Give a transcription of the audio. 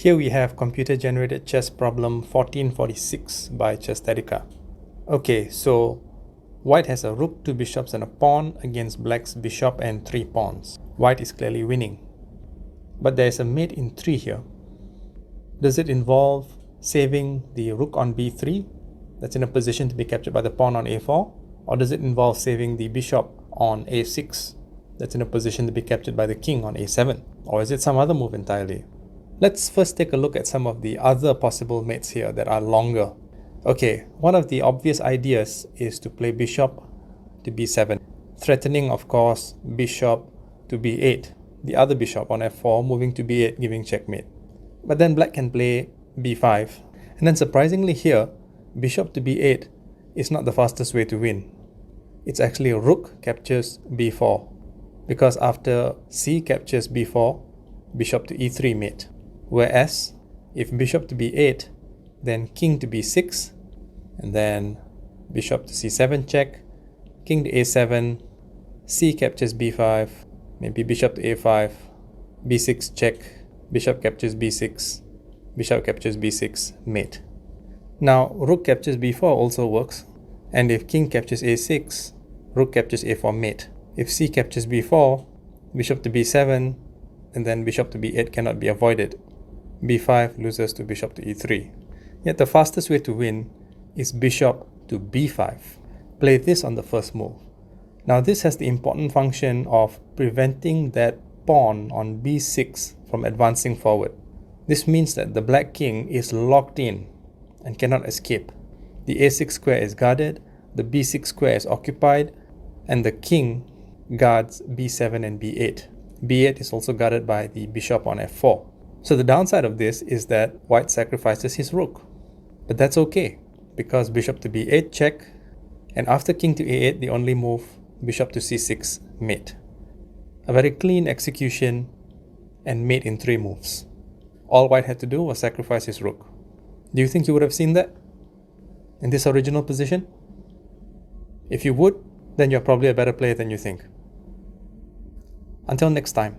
Here we have computer-generated chess problem 1446 by Chesthetica. Okay, so white has a rook, 2 bishops and a pawn against black's bishop and 3 pawns. White is clearly winning. But there is a mate in 3 here. Does it involve saving the rook on b3 that's in a position to be captured by the pawn on a4? Or does it involve saving the bishop on a6 that's in a position to be captured by the king on a7? Or is it some other move entirely? Let's first take a look at some of the other possible mates here that are longer. Okay, one of the obvious ideas is to play bishop to b7, threatening, of course, bishop to b8, the other bishop on f4 moving to b8 giving checkmate. But then black can play b5, and then surprisingly here, bishop to b8 is not the fastest way to win. It's actually rook captures b4, because after c captures b4, bishop to e3 mate. Whereas, if bishop to b8, then king to b6, and then bishop to c7 check, king to a7, c captures b5, maybe bishop to a5, b6 check, bishop captures b6, bishop captures b6, mate. Now, rook captures b4 also works, and if king captures a6, rook captures a4 mate. If c captures b4, bishop to b7, and then bishop to b8 cannot be avoided. b5 loses to bishop to e3. Yet the fastest way to win is bishop to b5. Play this on the first move. Now this has the important function of preventing that pawn on b6 from advancing forward. This means that the black king is locked in and cannot escape. The a6 square is guarded, the b6 square is occupied, and the king guards b7 and b8. b8 is also guarded by the bishop on f4. So the downside of this is that white sacrifices his rook. But that's okay, because bishop to b8 check, and after king to a8 the only move, bishop to c6 mate. A very clean execution and mate in 3 moves. All white had to do was sacrifice his rook. Do you think you would have seen that in this original position? If you would, then you're probably a better player than you think. Until next time.